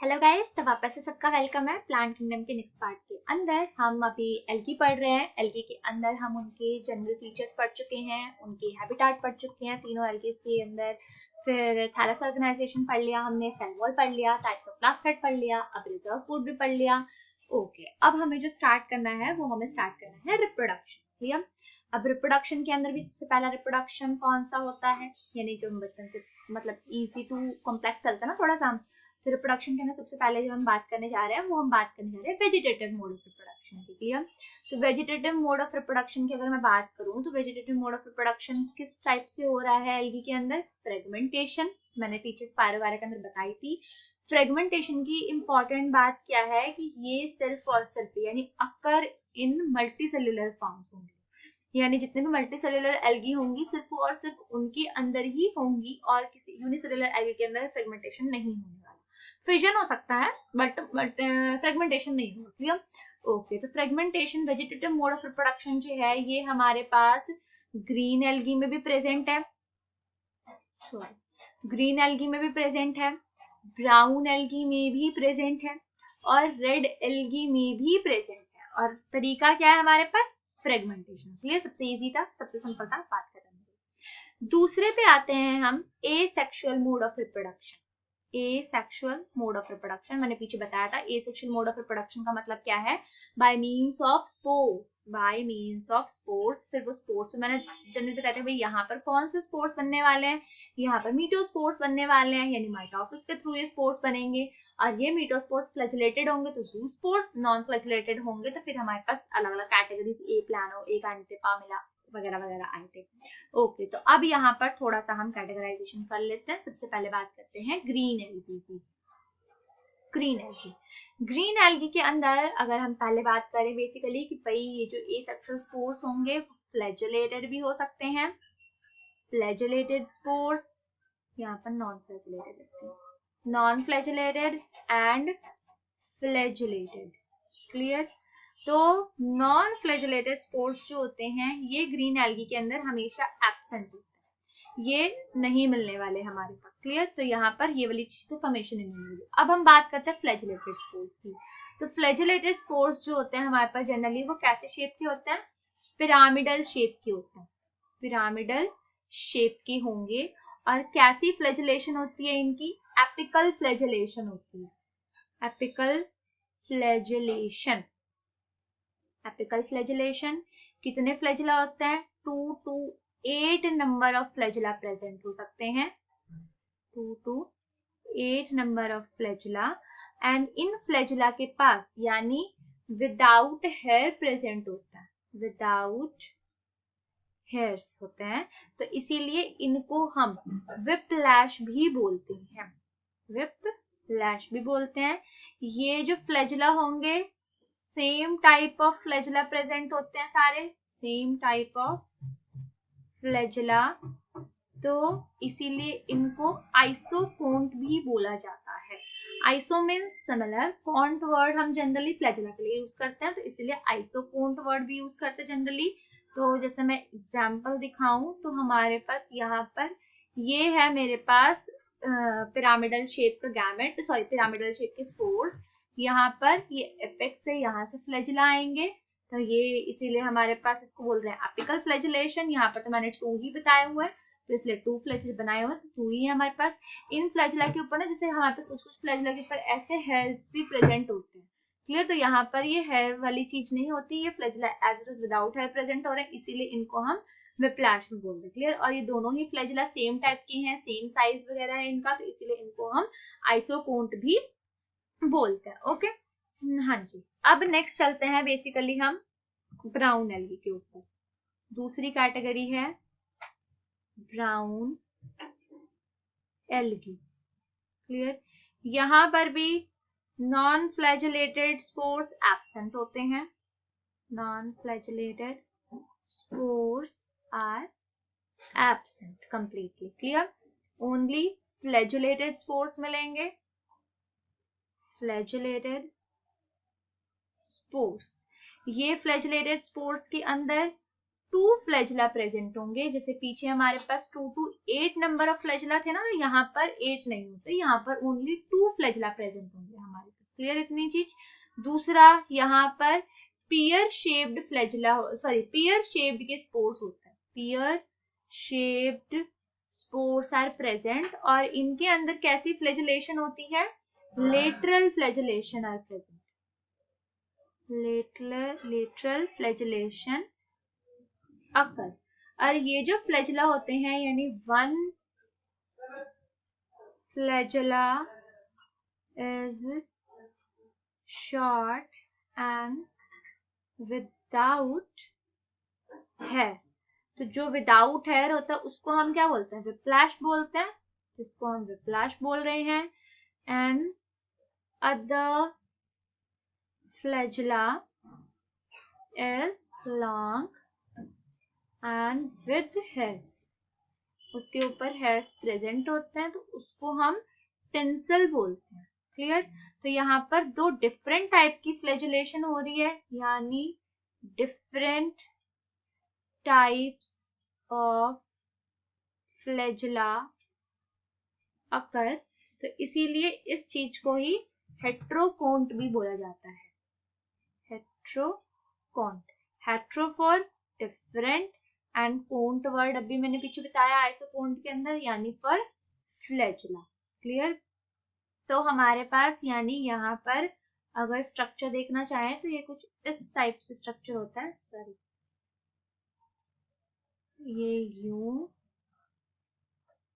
Hello guys, तो वापस से सबका वेलकम है प्लांट किंगडम के नेक्स्ट पार्ट के अंदर। हम अभी एल्गी पढ़ रहे हैं। एल्गी के अंदर हम उनके जनरल फीचर्स पढ़ चुके हैं, उनके हैबिटाट पढ़ चुके हैं तीनों एल्गीज के अंदर। फिर थैलस ऑर्गेनाइजेशन पढ़ लिया हमने, सेल वॉल पढ़ लिया, टाइप्स ऑफ प्लास्टिड पढ़ लिया, अब रिजर्व फूड भी पढ़ लिया। ओके, अब हमें जो स्टार्ट करना है वो हमें स्टार्ट करना है रिप्रोडक्शन। क्लियर? अब रिप्रोडक्शन के अंदर भी सबसे पहला रिप्रोडक्शन कौन सा होता है, यानी जो हम बचपन से मतलब इजी टू कॉम्प्लेक्स चलता है ना थोड़ा सा। तो रिप्रोडक्शन के अंदर सबसे पहले जो हम बात करने जा रहे हैं वो हम बात करने जा रहे हैं वेजिटेटिव मोड ऑफ रिप्रोडक्शन की। क्लियर? तो वेजिटेटिव मोड ऑफ रिप्रोडक्शन की अगर मैं बात करूं तो वेजिटेटिव मोड ऑफ रिप्रोडक्शन किस टाइप से हो रहा है एल्गी के अंदर? फ्रेगमेंटेशन, मैंने पीछे स्पायरोगारा के अंदर बताई थी। फ्रेगमेंटेशन की इंपॉर्टेंट बात क्या है कि ये सिर्फ और सिर्फ यानी अकर इन मल्टीसेल्युलर फॉर्म्स होंगे, यानी जितने भी मल्टीसेल्युलर एल्गी होंगी सिर्फ और सिर्फ उनके अंदर ही होंगी और किसी यूनिसेल्युलर एल्गी के अंदर फ्रेगमेंटेशन नहीं होने वाला। फिजन हो सकता है बट फ्रेगमेंटेशन नहीं होगा। क्लियर? ओके, तो fragmentation vegetative mode of reproduction जो है ये हमारे पास ग्रीन एल्गी में भी प्रेजेंट है, ग्रीन एल्गी में भी प्रेजेंट है, ब्राउन एल्गी में भी प्रेजेंट है और रेड एल्गी में भी प्रेजेंट है। और तरीका क्या है हमारे पास? फ्रेगमेंटेशन। क्लियर? सबसे इजी था, सबसे सिंपल था बात करने। दूसरे पे आते हैं हम, asexual mode of reproduction. Asexual mode of reproduction मैंने पीछे बताया था। एसेक्सुअल मोड ऑफ रिप्रोडक्शन का मतलब क्या है? By means of spores, by means of spores. फिर वो स्पोर्स मैंने जनरली बताते हैं भाई यहाँ पर कौन से स्पोर्स बनने वाले हैं, यहाँ पर मीटोस्पोर्स बनने वाले हैं, यानी माइटोसिस के थ्रू ये स्पोर्स बनेंगे। और ये मीटोस्पोर्स फ्लैजेलेटेड होंगे तो जूस्पोर्स, नॉन फ्लैजेलेटेड होंगे तो फिर हमारे पास अलग अलग कैटेगरीज ए प्लानो, ए काइनेटे, पामिला वगैरह वगैरह आए थे। ओके, तो अब यहाँ पर थोड़ा सा हम कैटेगराइजेशन कर लेते हैं। सबसे पहले बात करते हैं ग्रीन एल्गी की। ग्रीन एल्गी, ग्रीन एल्गी के अंदर अगर हम पहले बात करें बेसिकली कि भाई ये जो एसेक्सुअल स्पोर्स होंगे फ्लैजेलेटेड भी हो सकते हैं, फ्लैजेलेटेड स्पोर्स, यहाँ पर नॉन फ्लैजेलेटेड रखते हैं, non flagellated and flagellated. Clear? तो नॉन फ्लैजेलेटेड स्पोर्स जो होते हैं ये ग्रीन एल्गी के अंदर हमेशा एब्सेंट होते हैं, ये नहीं मिलने वाले हमारे पास। क्लियर? तो यहाँ पर ये वाली चीज तो फॉर्मेशन नहीं मिलेगी। अब हम बात करते हैं फ्लैजेलेटेड स्पोर्स की। तो फ्लैजेलेटेड स्पोर्स जो होते हैं हमारे पास जनरली वो कैसे शेप के होते हैं? पिरामिडल शेप के होते हैं, पिरामिडल शेप के होंगे। और कैसी फ्लैजेलेशन होती है इनकी? एपिकल फ्लैजेलेशन होती है, एपिकल फ्लैजेलेशन। एपिकल फ्लैजेलेशन कितने फ्लैजिला होते हैं? 2 to 8 number of flagella present हो सकते हैं, 2 to 8 number of flagella. And in flagella के पास यानी विदाउट हेयर प्रेजेंट होता है, विदाउट हेयर्स होते हैं, तो इसीलिए इनको हम विप्लैश भी बोलते हैं, विप्लैश भी बोलते हैं। ये जो फ्लैजिला होंगे same type of flagella present होते हैं, सारे सेम टाइप ऑफ फ्लैजिला, तो इसीलिए इनको आइसोकोंट भी बोला जाता है। आइसो मीन्स सिमिलर, कोंट वर्ड हम जनरली फ्लैजिला के लिए यूज करते हैं, तो इसीलिए आइसोकोंट वर्ड भी यूज करते हैं जनरली। तो जैसे मैं एग्जांपल दिखाऊं तो हमारे पास यहाँ पर ये है मेरे पास पिरामिडल शेप का गैमेट, सॉरी पिरामिडल शेप के स्पोर्स। यहाँ पर ये एपेक्स से यहाँ से फ्लैजिला आएंगे, तो ये इसीलिए हमारे पास इसको बोल रहे हैं एपिकल फ्लैजिलेशन। यहाँ पर तो मैंने 2 ही बताए हुए हैं, तो इसलिए 2 फ्लैजिला बनाए हुए, तो 2 ही है हमारे पास। इन फ्लैजिला के ऊपर ना जैसे हमारे पास कुछ कुछ फ्लैजिला के ऊपर ऐसे हेयर्स भी प्रेजेंट होते हैं। क्लियर? तो यहाँ पर ये हेयर वाली चीज नहीं होती, ये flagella as it is without hair present हो रहे हैं, इसीलिए इनको हम विप्लैश में बोल रहे हैं। क्लियर? और ये दोनों ही फ्लैजिला सेम टाइप की हैं, सेम साइज वगैरह है इनका, तो इसीलिए इनको हम आइसोकोंट भी बोलते हैं। ओके, हाँ जी। अब नेक्स्ट चलते हैं बेसिकली हम ब्राउन एल्गी के ऊपर। दूसरी कैटेगरी है ब्राउन एल्गी। क्लियर? यहां पर भी नॉन फ्लैजिलेटेड स्पोर्स एब्सेंट होते हैं, non flagellated spores are absent completely. Clear? Only flagellated spores मिलेंगे, फ्लैजिलेटेड स्पोर्स। ये फ्लैजिलेटेड स्पोर्स के अंदर 2 फ्लैजिला प्रेजेंट होंगे, जैसे पीछे हमारे पास 2 to 8 नंबर ऑफ फ्लैजिला थे ना, यहाँ पर 8 नहीं होते, यहाँ पर ओनली 2 फ्लैजिला प्रेजेंट होंगे। क्लियर इतनी चीज। दूसरा यहाँ पर pear shaped flagella, sorry pear shaped के स्पोर्स होते हैं, pear shaped spores are present, और इनके अंदर कैसी फ्लैजिलेशन होती है, lateral flagellation are present, lateral flagellation occur. और ये जो फ्लैजिला होते हैं यानी one flagella is short and without hair, तो जो विदाउट हेयर होता है उसको हम क्या बोलते हैं, विप्लैश बोलते हैं, जिसको हम विप्लैश बोल रहे हैं। And other flagella is long and with hairs, उसके ऊपर हेयर्स प्रेजेंट होते हैं, तो उसको हम टेंसल बोलते हैं। क्लियर। तो यहाँ पर दो डिफरेंट टाइप की फ्लैजिलेशन हो रही है, यानी डिफरेंट टाइप्स ऑफ फ्लैजिला अकर, तो इसीलिए इस चीज को ही हेट्रोकोन्ट भी बोला जाता है, heterokont. Hetero for different and kont word अभी मैंने पीछे बताया आइसोकोन्ट के अंदर, यानी फॉर फ्लैजिला। क्लियर। तो हमारे पास यानी यहाँ पर अगर स्ट्रक्चर देखना चाहें तो ये कुछ इस टाइप से स्ट्रक्चर होता है, सॉरी ये यूं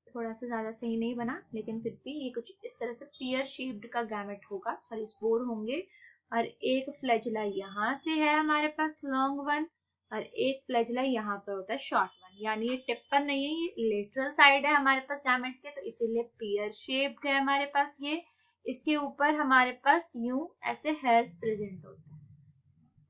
थोड़ा सा ज्यादा सही नहीं बना, लेकिन फिर भी ये कुछ इस तरह से पियर शेप्ड का गैमेट होगा, सॉरी स्पोर होंगे, और एक फ्लैजिला यहाँ से है हमारे पास लॉन्ग वन, और एक फ्लैजिला यहाँ पर होता है शॉर्ट वन, यानी ये टिप पर नहीं है, ये लेटरल साइड है हमारे पास गैमेट के, तो इसीलिए पियर शेप्ड है हमारे पास ये। इसके ऊपर हमारे पास यूं ऐसे हेयर्स प्रेजेंट होते हैं,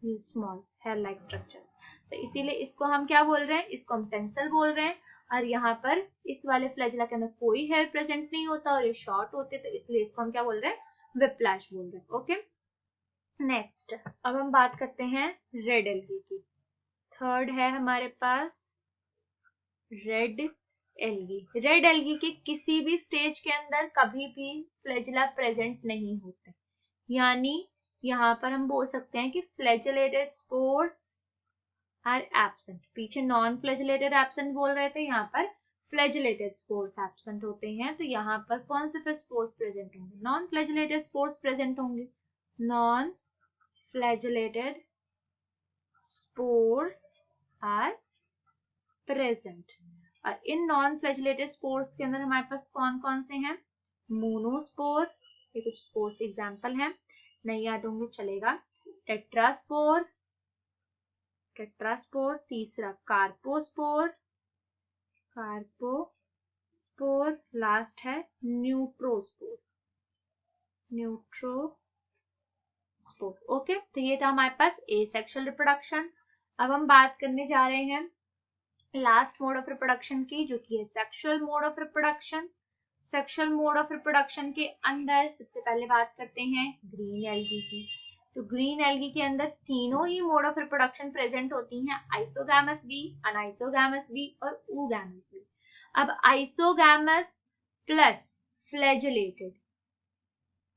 ये स्मॉल हेयर लाइक स्ट्रक्चर्स, तो इसीलिए इसको हम क्या बोल रहे हैं, इसको हम टेंसल बोल रहे हैं। और यहाँ पर इस वाले फ्लैजिला के अंदर कोई हेयर प्रेजेंट नहीं होता और ये शॉर्ट होते, तो इसलिए इसको हम क्या बोल रहे हैं, विप्लैश बोल रहे हैं। ओके नेक्स्ट, अब हम बात करते हैं रेड एल्गी की। थर्ड है हमारे पास रेड एल्गी। रेड एल्गी के किसी भी स्टेज के अंदर कभी भी फ्लैजिला प्रेजेंट नहीं होते, यानी यहाँ पर हम बोल सकते हैं कि फ्लैजिलेटेड स्पोर्स आर एब्सेंट। पीछे नॉन फ्लैजिलेटेड एब्सेंट बोल रहे थे, यहाँ पर फ्लैजिलेटेड स्पोर्स एब्सेंट होते हैं, तो यहाँ पर कौन से फिर स्पोर्स प्रेजेंट होंगे, नॉन फ्लैजिलेटेड स्पोर्स प्रेजेंट होंगे, non flagellated spores are present. और इन नॉन फ्लैजिलेटेड स्पोर्स के अंदर हमारे पास कौन कौन से हैं, मोनोस्पोर, ये कुछ स्पोर्स एग्जांपल हैं, नहीं याद होंगे चलेगा, टेट्रास्पोर, टेट्रास्पोर, तीसरा कार्पोस्पोर, कार्पोस्पोर, लास्ट है न्यूट्रोस्पोर, न्यूट्रोस्पोर। ओके, तो ये था हमारे पास एसेक्सुअल रिप्रोडक्शन। अब हम बात करने जा रहे हैं लास्ट मोड ऑफ रिप्रोडक्शन की, जो कि है sexual mode of reproduction. Sexual mode of reproduction के अंदर सबसे पहले बात करते हैं ग्रीन एल्गी की। तो ग्रीन एल्गी के अंदर तीनों ही मोड ऑफ रिप्रोडक्शन प्रेजेंट होती हैं, आइसोगैमस बी, अनआइसोगैमस बी और oogamous बी। अब isogamous plus flagellated,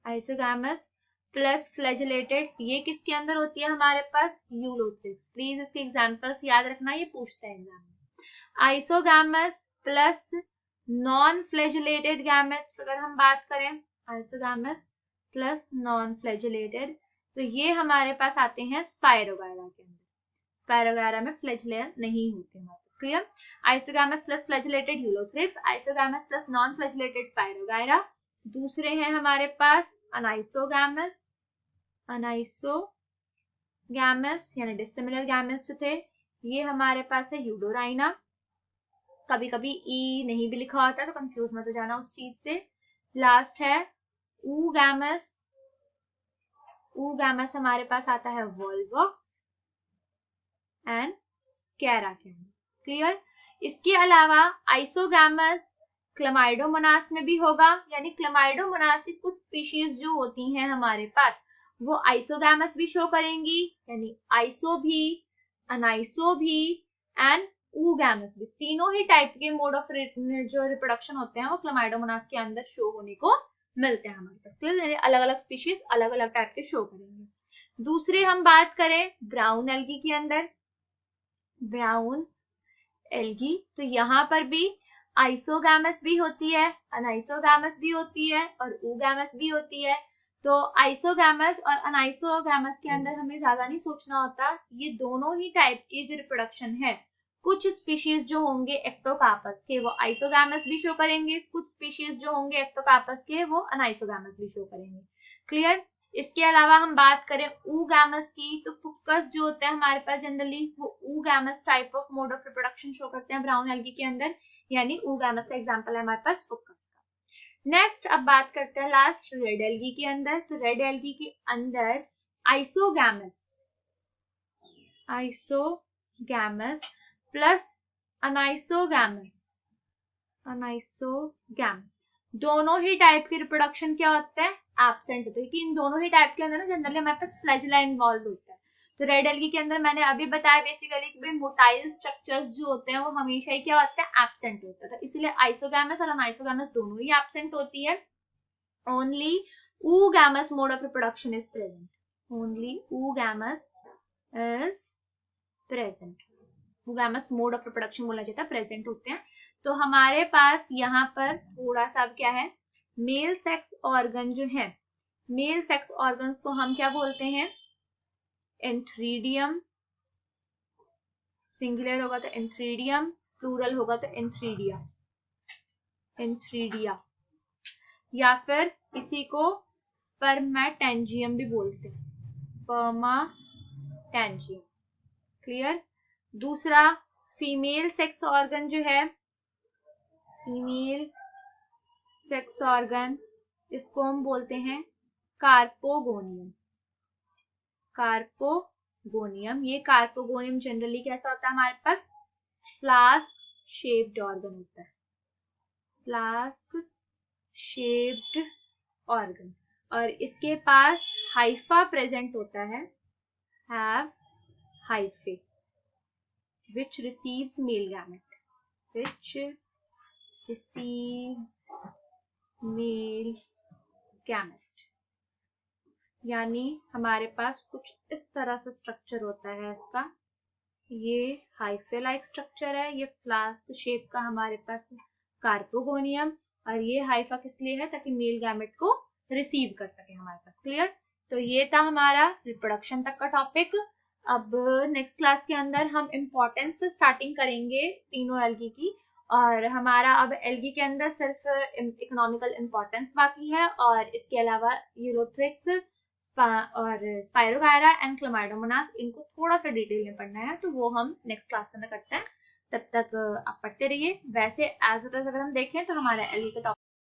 isogamous plus flagellated, ये किसके अंदर होती है हमारे पास, यूलोथ्रिक्स। प्लीज इसके एग्जांपल्स याद रखना, ये पूछते हैं एग्जाम में। Isogamous plus non flagellated gametes, अगर हम बात करें आइसोगैमस प्लस नॉन फ्लैजिलेटेड, तो ये हमारे पास आते हैं स्पायरोगायरा के अंदर। स्पायरोगायरा में फ्लैजिला नहीं होते हमारे पास। Clear. Isogamous plus flagellated ulothrix, isogamous plus non flagellated spirogyra. दूसरे हैं हमारे पास अनआइसोगैमस, अनआइसोगैमस यानी डिसिमिलर गैमेट्स जो थे, ये हमारे पास है यूडोराइना। कभी कभी ई नहीं भी लिखा होता है तो कंफ्यूज मत हो जाना उस चीज से। लास्ट है oogamous, oogamous हमारे पास आता है वोल्वॉक्स एंड कैरा के अंदर। क्लियर। इसके अलावा आइसोगैमस क्लमाइडोमोनास में भी होगा, यानी क्लमाइडोमोनास की कुछ स्पीशीज जो होती हैं हमारे पास वो आइसोगैमस भी शो करेंगी, यानी आइसो भी, अनआइसो भी एंड oogamous भी, तीनों ही टाइप के मोड ऑफ जो रिप्रोडक्शन होते हैं वो क्लमाइडोमोनास के अंदर शो होने को मिलते हैं हमारे पास। तो अलग अलग स्पीशीज अलग अलग टाइप के शो करेंगे। दूसरी हम बात करें ब्राउन एल्गी के अंदर, ब्राउन एल्गी, तो यहाँ पर भी आइसोगैमस भी होती है, अनाइसोगैमस भी होती है और ऊगैमस भी होती है। तो आइसोगैमस और अनाइसोगैमस के अंदर हमें ज्यादा नहीं सोचना होता, ये दोनों ही टाइप के जो रिप्रोडक्शन है, कुछ स्पीशीज जो होंगे एक्टोकार्पस के वो आइसोगैमस भी शो करेंगे, कुछ स्पीशीज जो होंगे एक्टोकार्पस के वो अनाइसोगैमस भी शो करेंगे। क्लियर। इसके अलावा हम बात करें ऊगैमस की, तो फुक्कस जो होते हैं हमारे पास जनरली वो oogamous type of mode of reproduction show करते हैं ब्राउन एल्गी के अंदर, यानी ऊगैमस का एग्जांपल है हमारे पास फुक्कस का। नेक्स्ट अब बात करते हैं लास्ट रेड एल्गी के अंदर, तो रेड एल्गी के अंदर आइसोगैमस प्लस अनाइसोगैमस दोनों ही टाइप के रिप्रोडक्शन क्या होता है, एब्सेंट होता है, क्योंकि इन दोनों ही टाइप के अंदर ना जनरली हमारे पास फ्लैजिला इन्वॉल्व होता है। तो रेड एल्गी के अंदर मैंने अभी बताया बेसिकली कि भाई मोटाइल स्ट्रक्चर्स जो होते हैं वो हमेशा ही क्या होता है, एब्सेंट होता है। तो इसलिए आइसोगैमस और अनाइसोगैमस दोनों ही एब्सेंट होती है। Only oogamous mode of reproduction is present, only oogamous is present, oogamous mode of reproduction बोलना चाहिए था, प्रेजेंट होते हैं। तो हमारे पास यहाँ पर थोड़ा सा क्या है, मेल सेक्स ऑर्गन जो है, मेल सेक्स ऑर्गन्स को हम क्या बोलते हैं, एंथ्रीडियम, सिंगुलर होगा तो एंथ्रीडियम, प्लूरल होगा तो एंथ्रीडिया, या फिर इसी को स्पर्मेटेंजियम भी बोलते हैं, स्पर्मेटेंजियम। क्लियर। दूसरा फीमेल सेक्स ऑर्गन जो है, फीमेल सेक्स ऑर्गन, इसको हम बोलते हैं कार्पोगोनियम, कार्पोगोनियम। ये कार्पोगोनियम जनरली कैसा होता है हमारे पास, फ्लास्क शेप्ड ऑर्गन होता है, फ्लास्क शेप्ड ऑर्गन, और इसके पास हाइफा प्रेजेंट होता है, have hyphae, which receives male gamete, which receives male gamete, यानी हमारे पास कुछ इस तरह से स्ट्रक्चर होता है इसका, ये हाइफे लाइक स्ट्रक्चर है, ये फ्लास्क शेप का हमारे पास कार्पोगोनियम, और ये हाइफा किस लिए है, ताकि मेल गैमेट को रिसीव कर सके हमारे पास। क्लियर। तो ये था हमारा रिप्रोडक्शन तक का टॉपिक। अब नेक्स्ट क्लास के अंदर हम इम्पोर्टेंस से स्टार्टिंग करेंगे तीनों एल्गी की, और हमारा अब एल्गी के अंदर सिर्फ इकोनॉमिकल इम्पोर्टेंस बाकी है, और इसके अलावा यूरोथ्रिक्स और स्पायरोगायरा एंड क्लमाइडोमोनास, इनको थोड़ा सा डिटेल में पढ़ना है, तो वो हम नेक्स्ट क्लास के अंदर करते हैं। तब तक आप पढ़ते रहिए। वैसे एज इट इज अगर हम देखें तो हमारा एल्गी का टॉपिक